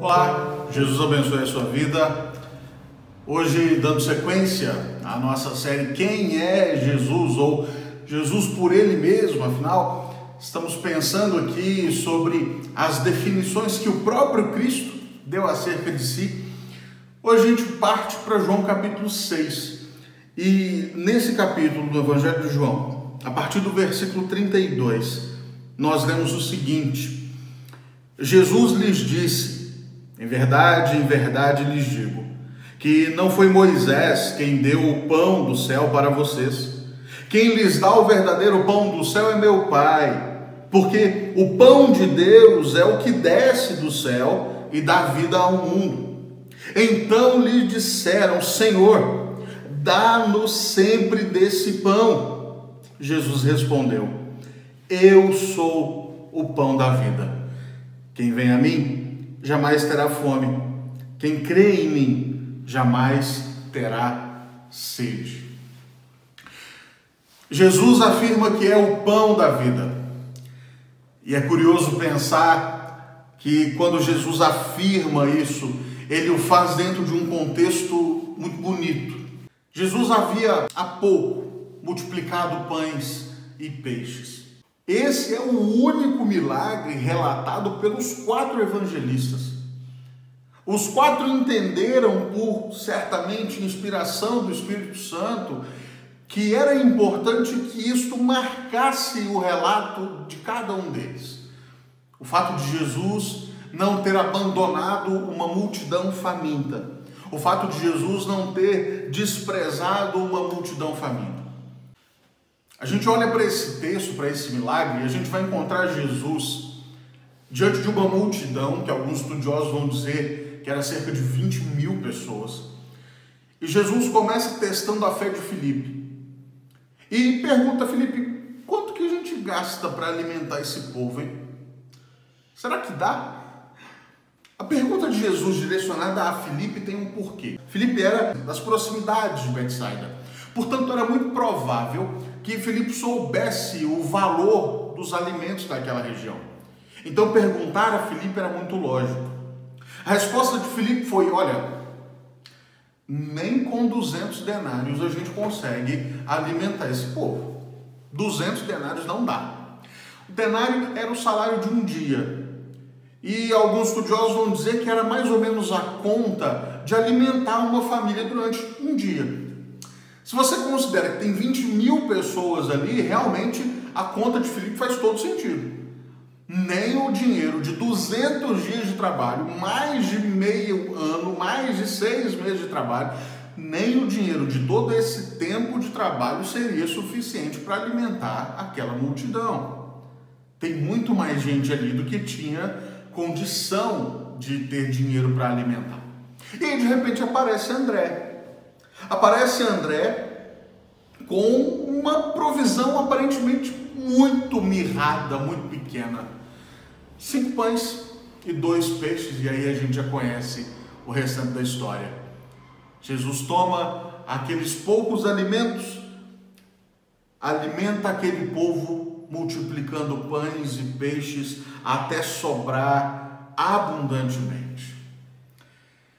Olá, Jesus abençoe a sua vida. Hoje, dando sequência à nossa série Quem é Jesus? Ou Jesus por Ele mesmo. Afinal, estamos pensando aqui sobre as definições que o próprio Cristo deu acerca de si. Hoje a gente parte para João capítulo 6. E nesse capítulo do Evangelho de João, a partir do versículo 32, nós lemos o seguinte: Jesus lhes disse: em verdade lhes digo, que não foi Moisés quem deu o pão do céu para vocês. Quem lhes dá o verdadeiro pão do céu é meu Pai, porque o pão de Deus é o que desce do céu e dá vida ao mundo. Então lhe disseram: Senhor, dá-nos sempre desse pão. Jesus respondeu: Eu sou o pão da vida. Quem vem a mim jamais terá fome. Quem crê em mim jamais terá sede. Jesus afirma que é o pão da vida. E é curioso pensar que quando Jesus afirma isso, ele o faz dentro de um contexto muito bonito. Jesus havia há pouco multiplicado pães e peixes. Esse é o único milagre relatado pelos 4 evangelistas. Os 4 entenderam, por certamente inspiração do Espírito Santo, que era importante que isto marcasse o relato de cada um deles. O fato de Jesus não ter abandonado uma multidão faminta. O fato de Jesus não ter desprezado uma multidão faminta. A gente olha para esse texto, para esse milagre, e a gente vai encontrar Jesus diante de uma multidão, que alguns estudiosos vão dizer que era cerca de 20 mil pessoas. E Jesus começa testando a fé de Filipe. E pergunta a Filipe: quanto que a gente gasta para alimentar esse povo, hein? Será que dá? A pergunta de Jesus direcionada a Filipe tem um porquê. Filipe era das proximidades de Betsaida. Portanto, era muito provável que Filipe soubesse o valor dos alimentos daquela região. Então, perguntar a Filipe era muito lógico. A resposta de Filipe foi: olha, nem com 200 denários a gente consegue alimentar esse povo. 200 denários não dá. O denário era o salário de um dia. E alguns estudiosos vão dizer que era mais ou menos a conta de alimentar uma família durante um dia. Se você considera que tem 20 mil pessoas ali, realmente a conta de Filipe faz todo sentido. Nem o dinheiro de 200 dias de trabalho, mais de meio ano, mais de 6 meses de trabalho, nem o dinheiro de todo esse tempo de trabalho seria suficiente para alimentar aquela multidão. Tem muito mais gente ali do que tinha condição de ter dinheiro para alimentar. E aí, de repente, aparece André. Aparece André com uma provisão aparentemente muito mirrada, muito pequena. 5 pães e 2 peixes, e aí a gente já conhece o restante da história. Jesus toma aqueles poucos alimentos, alimenta aquele povo, multiplicando pães e peixes até sobrar abundantemente.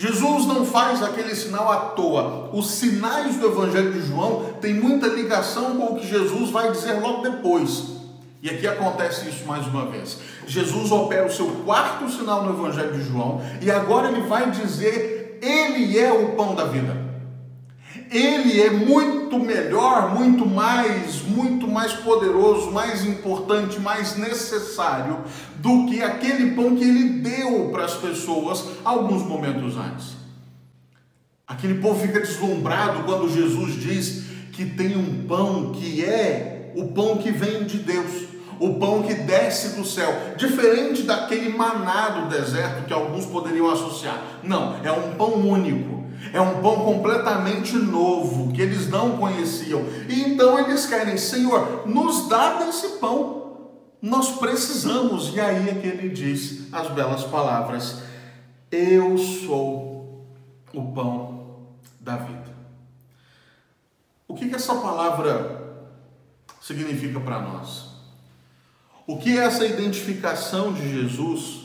Jesus não faz aquele sinal à toa. Os sinais do Evangelho de João têm muita ligação com o que Jesus vai dizer logo depois. E aqui acontece isso mais uma vez. Jesus opera o seu 4º sinal no Evangelho de João e agora ele vai dizer: Ele é o pão da vida. Ele é muito melhor, muito mais poderoso, mais importante, mais necessário do que aquele pão que ele deu para as pessoas alguns momentos antes. Aquele povo fica deslumbrado quando Jesus diz que tem um pão que é o pão que vem de Deus, o pão que desce do céu, diferente daquele maná do deserto que alguns poderiam associar. Não, é um pão único. É um pão completamente novo, que eles não conheciam. E então eles querem: Senhor, nos dá desse pão. Nós precisamos. E aí é que ele diz as belas palavras: Eu sou o pão da vida. O que essa palavra significa para nós? O que essa identificação de Jesus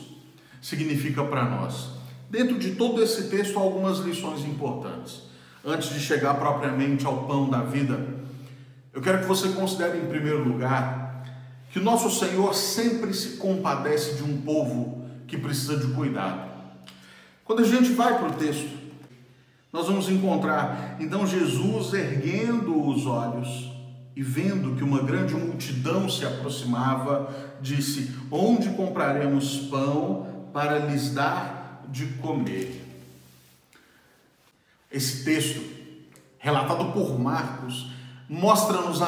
significa para nós? Dentro de todo esse texto há algumas lições importantes. Antes de chegar propriamente ao pão da vida, eu quero que você considere em primeiro lugar que o nosso Senhor sempre se compadece de um povo que precisa de cuidado. Quando a gente vai para o texto, nós vamos encontrar, então, Jesus erguendo os olhos e vendo que uma grande multidão se aproximava, disse: onde compraremos pão para lhes dar de comer? Esse texto, relatado por Marcos, mostra-nos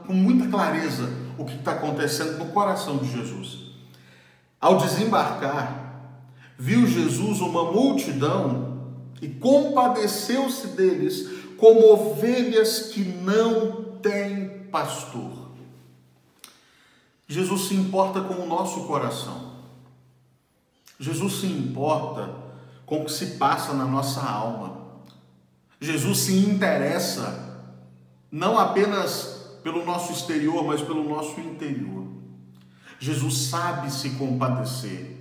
com muita clareza o que está acontecendo no coração de Jesus. Ao desembarcar, viu Jesus uma multidão e compadeceu-se deles como ovelhas que não têm pastor. Jesus se importa com o nosso coração. Jesus se importa com o que se passa na nossa alma. Jesus se interessa não apenas pelo nosso exterior, mas pelo nosso interior. Jesus sabe se compadecer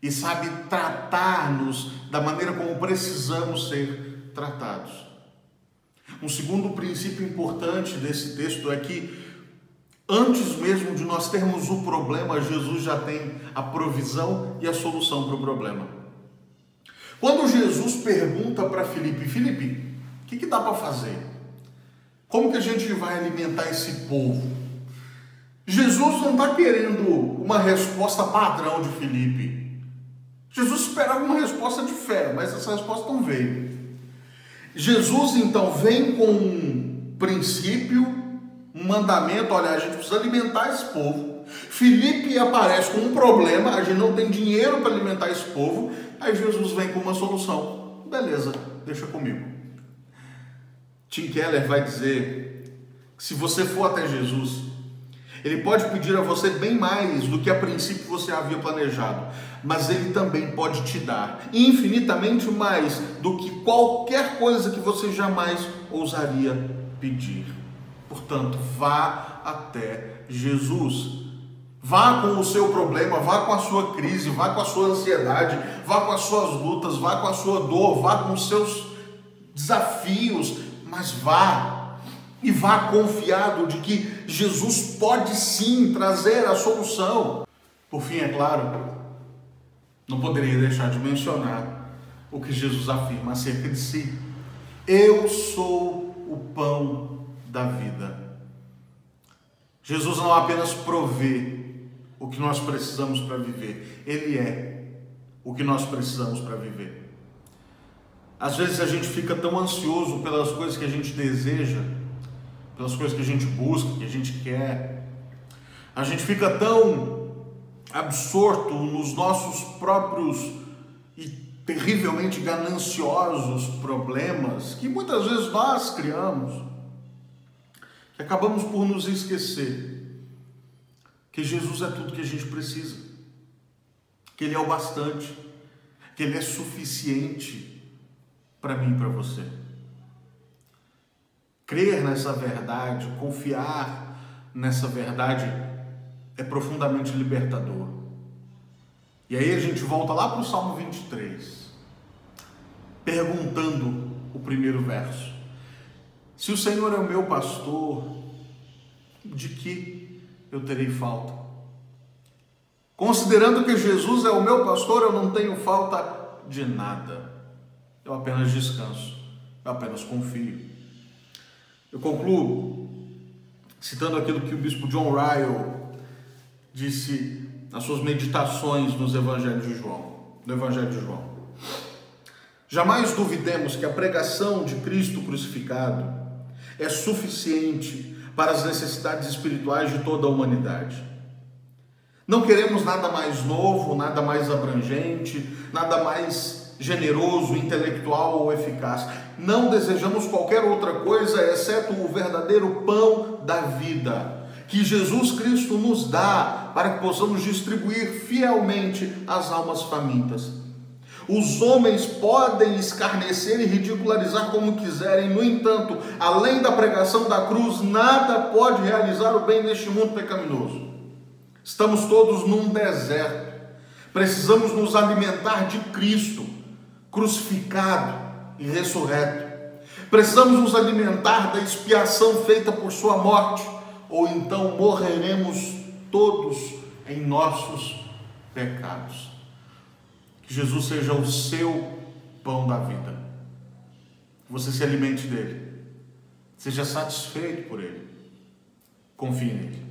e sabe tratar-nos da maneira como precisamos ser tratados. Um segundo princípio importante desse texto é que, antes mesmo de nós termos o problema, Jesus já tem a provisão e a solução para o problema. Quando Jesus pergunta para Filipe: Filipe, o que dá para fazer? Como que a gente vai alimentar esse povo? Jesus não está querendo uma resposta padrão de Filipe. Jesus esperava uma resposta de fé, mas essa resposta não veio. Jesus então vem com um princípio, um mandamento: olha, a gente precisa alimentar esse povo. Filipe aparece com um problema: a gente não tem dinheiro para alimentar esse povo. Aí Jesus vem com uma solução: beleza, deixa comigo. Tim Keller vai dizer que se você for até Jesus, ele pode pedir a você bem mais do que a princípio você havia planejado, mas ele também pode te dar infinitamente mais do que qualquer coisa que você jamais ousaria pedir. Portanto, vá até Jesus. Vá com o seu problema, vá com a sua crise, vá com a sua ansiedade, vá com as suas lutas, vá com a sua dor, vá com os seus desafios, mas vá. E vá confiado de que Jesus pode sim trazer a solução. Por fim, é claro, não poderia deixar de mencionar o que Jesus afirma acerca de si: eu sou o pão da vida. Jesus não apenas provê o que nós precisamos para viver, Ele é o que nós precisamos para viver. Às vezes a gente fica tão ansioso pelas coisas que a gente deseja, pelas coisas que a gente busca, que a gente quer. A gente fica tão absorto nos nossos próprios e terrivelmente gananciosos problemas, que muitas vezes nós criamos, que acabamos por nos esquecer que Jesus é tudo que a gente precisa, que Ele é o bastante, que Ele é suficiente para mim e para você. Crer nessa verdade, confiar nessa verdade é profundamente libertador. E aí a gente volta lá para o Salmo 23, perguntando o primeiro verso: se o Senhor é o meu pastor, de que eu terei falta? Considerando que Jesus é o meu pastor, eu não tenho falta de nada. Eu apenas descanso, eu apenas confio. Eu concluo citando aquilo que o bispo John Ryle disse nas suas meditações nos Evangelhos de João, no Evangelho de João. Jamais duvidemos que a pregação de Cristo crucificado é suficiente para as necessidades espirituais de toda a humanidade. Não queremos nada mais novo, nada mais abrangente, nada mais generoso, intelectual ou eficaz. Não desejamos qualquer outra coisa, exceto o verdadeiro pão da vida, que Jesus Cristo nos dá para que possamos distribuir fielmente às almas famintas. Os homens podem escarnecer e ridicularizar como quiserem, no entanto, além da pregação da cruz, nada pode realizar o bem neste mundo pecaminoso. Estamos todos num deserto, precisamos nos alimentar de Cristo, crucificado e ressurreto. Precisamos nos alimentar da expiação feita por sua morte, ou então morreremos todos em nossos pecados. Que Jesus seja o seu pão da vida. Que você se alimente dele. Seja satisfeito por ele. Confie nele.